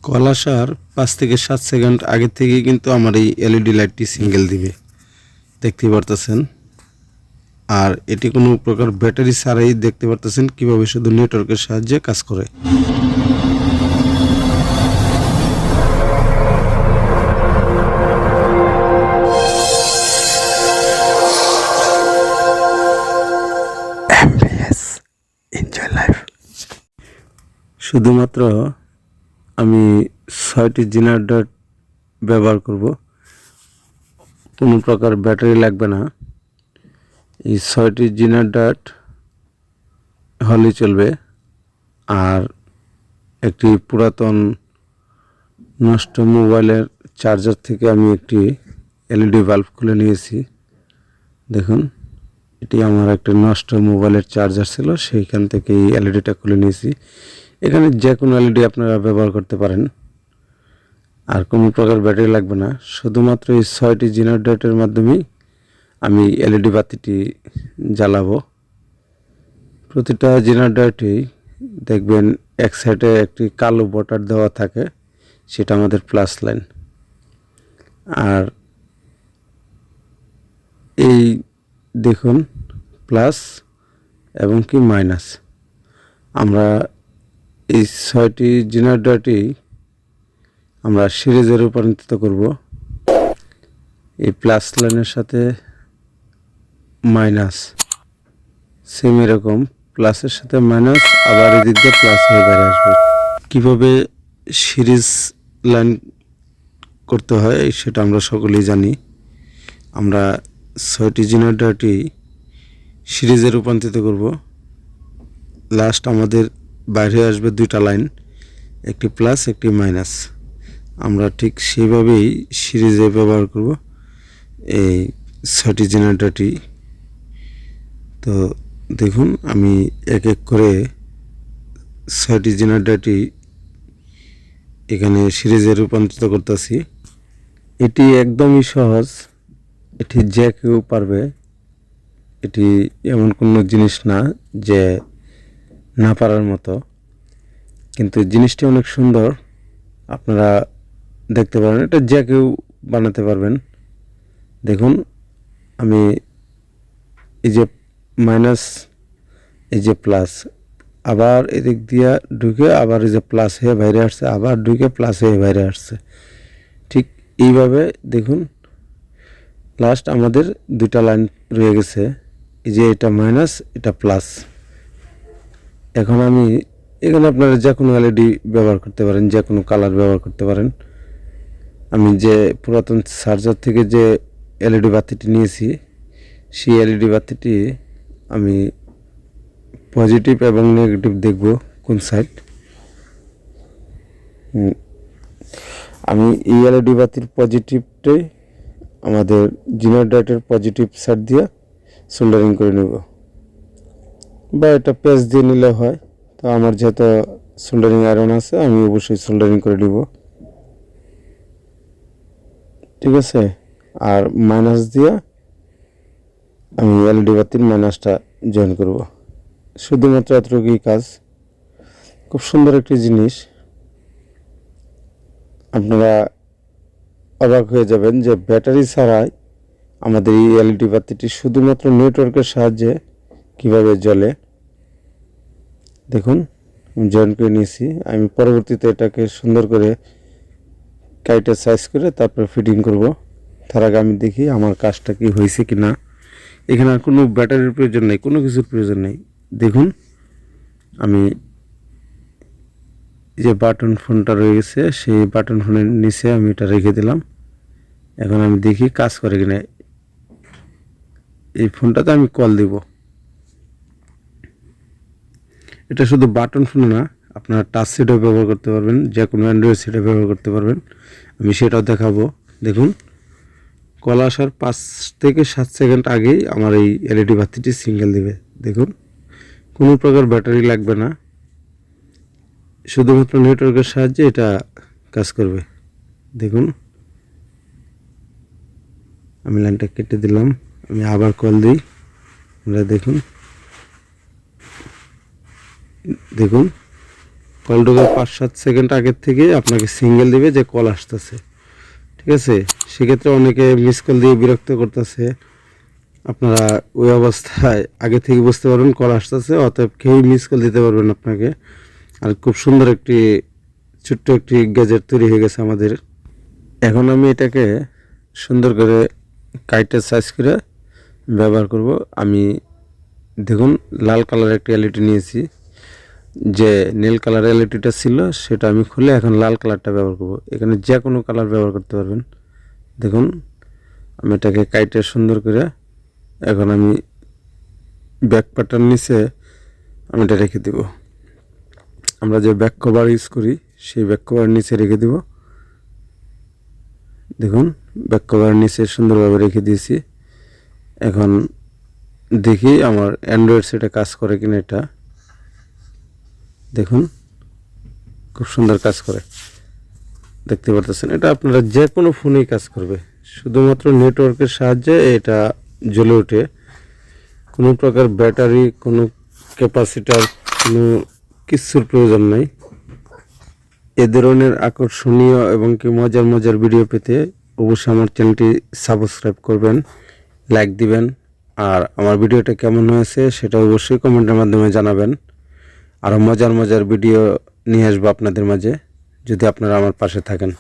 Call আসার 5 থেকে 7 second আগে থেকেই কিন্তু আমার এই এলইডি লাইটটি সিঙ্গেল দিবে, দেখতেই পারতেছেন। আর এটি কোনো প্রকার ব্যাটারি ছাড়াই দেখতে পারতেছেন কিভাবে শুধু নেটওয়ার্কের সাহায্যে কাজ করে। Enjoy life. শুধুমাত্র আমি 6টি জেনারেটর ব্যবহার করব, কোনো প্রকার ব্যাটারি লাগবে না। এই 6টি জেনারেটর হলেই চলবে। আর একটি পুরাতন নষ্ট মোবাইলের চার্জার থেকে আমি একটি এলইডি বাল্ব খুলে নিয়েছি। দেখুন, এটি আমার একটা নষ্ট মোবাইলের চার্জার ছিল, সেইখান থেকে এই এলইডিটা খুলে নিয়েছি। এখানে যে কোনো এলইডি আপনারা ব্যবহার করতে পারেন, আর কোনো প্রকার ব্যাটারি লাগবে না। শুধুমাত্র এই 6টি জেনারেটরের মাধ্যমেই আমি এলইডি বাতিটি জ্বালাবো। প্রতিটা জেনারেটরটি দেখবেন এক সাইডে একটি কালো বর্ডার দেওয়া থাকে, সেটা আমাদের প্লাস লাইন। আর এই দেখুন প্লাস এবং কি মাইনাস। আমরা এই 6টি জেনারেটরটি আমরা সিরিজে রূপান্তরিত করব। এই প্লাস লাইনের সাথে মাইনাস, সেম এরকম প্লাসের সাথে মাইনাস, আবার এদিক দিয়ে প্লাস হয়ে বাইরে আসবে। কীভাবে সিরিজ লাইন করতে হয় সেটা আমরা সকলেই জানি। আমরা 6টি জেনারেটরটি সিরিজে রূপান্তরিত করব। লাস্ট আমাদের বাইরে আসবে 2টা লাইন, একটি প্লাস একটি মাইনাস। আমরা ঠিক সেইভাবেই সিরিজে ব্যবহার করব এই 6টি জেনারেটরটি। তো দেখুন, আমি এক এক করে 6টি জেনারেটরটি এখানে সিরিজে রূপান্তরিত করতেছি। এটি একদমই সহজ, এটি যে কেউ পারবে। এটি এমন কোনো জিনিস না যে না পারার মতো, কিন্তু জিনিসটি অনেক সুন্দর। আপনারা দেখতে পারেন, এটা যে কেউ বানাতে পারবেন। দেখুন, আমি এই যে মাইনাস, এই যে প্লাস, আবার এদিক দিয়ে ঢুকে আবার এই যে প্লাস হয়ে বাইরে আসছে, আবার ঢুকে প্লাস হয়ে বাইরে আসছে। ঠিক এইভাবে দেখুন, লাস্ট আমাদের 2টা লাইন রয়ে গেছে। এই যে এটা মাইনাস, এটা প্লাস। এখন আমি এখানে আপনারা যে কোনো এলইডি ব্যবহার করতে পারেন, যে কোনো কালার ব্যবহার করতে পারেন। আমি যে পুরাতন চার্জার থেকে যে এলইডি বাতিটি নিয়েছি, সেই এলইডি বাতিটি আমি পজিটিভ এবং নেগেটিভ দেখব কোন সাইড। আমি এই এলইডি বাতির পজিটিভটাই আমাদের জেনারেটরের পজিটিভ সাইড দিয়ে সোল্ডারিং করে নেব, বা এটা পেঁচ দিয়ে নিলে হয়। তো আমার যেহেতু সোল্ডারিং আয়রন আছে, আমি অবশ্যই সোল্ডারিং করে নিব, ঠিক আছে। আর মাইনাস দিয়ে আমি এলইডি বাতির মাইনাসটা জয়েন করব। শুধুমাত্র এতটুকুই কাজ। খুব সুন্দর একটি জিনিস। আপনারা অবাক হয়ে যাবেন যে ব্যাটারি ছাড়াই আমাদের এই এলইডি বাতিটি শুধুমাত্র নেটওয়ার্কের সাহায্যে কিভাবে জ্বলে। দেখুন, জয়েন করে নিয়েছি। আমি পরবর্তীতে এটাকে সুন্দর করে কাইটে সাইজ করে তারপরে ফিটিং করব। তার আগে আমি দেখি আমার কাজটা কি হয়েছে কি না। এখানে আর কোনো ব্যাটারির প্রয়োজন নেই, কোনো কিছুর প্রয়োজন নেই। দেখুন, আমি যে বাটন ফোনটা রয়ে গেছে, সেই বাটন ফোনের নিচে আমি এটা রেখে দিলাম। এখন আমি দেখি কাজ করে কিনা। এই ফোনটাতে আমি কল দিব। এটা শুধু বাটন ফোন না, আপনারা টাচ সেটও ব্যবহার করতে পারবেন, যে কোনো অ্যান্ড্রয়েড সেটও ব্যবহার করতে পারবেন। আমি সেটাও দেখাবো। দেখুন, কল আসার 5 থেকে 7 সেকেন্ড আগেই আমার এই এলইডি বাতিটি সিঙ্গেল দিবে। দেখুন, কোনো প্রকার ব্যাটারি লাগবে না, শুধুমাত্র নেটওয়ার্কের সাহায্যে এটা কাজ করবে। দেখুন, আমি লাইনটা কেটে দিলাম, আমি আবার কল দিই। আপনারা দেখুন, কল ঢোকার 5-7 সেকেন্ড আগের থেকে আপনাকে সিঙ্গেল দিবে যে কল আসতেছে। ঠিক আছে, সেক্ষেত্রে অনেকে মিস কল দিয়ে বিরক্ত করতেছে। আপনারা ওই অবস্থায় আগে থেকে বুঝতে পারবেন কল আসতেছে, অতএব কেউই মিস কল দিতে পারবেন আপনাকে। আর খুব সুন্দর একটি ছোট্ট একটি গ্যাজেট তৈরি হয়ে গেছে আমাদের। এখন আমি এটাকে সুন্দর করে কাইটের সাইজ করে ব্যবহার করব। আমি দেখুন লাল কালার একটা এলইডি নিয়েছি, যে নীল কালার এলইডিটা ছিল সেটা আমি খুলে এখন লাল কালারটা ব্যবহার করব। এখানে যে কোনো কালার ব্যবহার করতে পারবেন। দেখুন আমি এটাকে কাইটে সুন্দর করে এখন আমি ব্যাক প্যাটার্ন নিচে আমি এটা রেখে দেব। আমরা যে ব্যাক কভার ইউজ করি সেই ব্যাক কভার নিচে রেখে দেব। দেখুন ব্যাক কভার নিচে সুন্দরভাবে রেখে দিয়েছি। এখন দেখি আমার অ্যান্ড্রয়েড সেটে কাজ করে কিনা। এটা দেখুন খুব সুন্দর কাজ করে, দেখতে পারতেছেন। এটা আপনারা যে কোনো ফোনেই কাজ করবে, শুধুমাত্র নেটওয়ার্কের সাহায্যে এটা জ্বলে ওঠে। কোনো প্রকার ব্যাটারি, কোনো ক্যাপাসিটার, কোনো কিছুর প্রয়োজন নাই। এ ধরনের আকর্ষণীয় এবং কি মজার মজার ভিডিও পেতে অবশ্যই আমার চ্যানেলটি সাবস্ক্রাইব করবেন, লাইক দিবেন, আর আমার ভিডিওটা কেমন হয়েছে সেটা অবশ্যই কমেন্টের মাধ্যমে জানাবেন। আরও মজার মজার ভিডিও নিয়ে আসবো আপনাদের মাঝে, যদি আপনারা আমার পাশে থাকেন।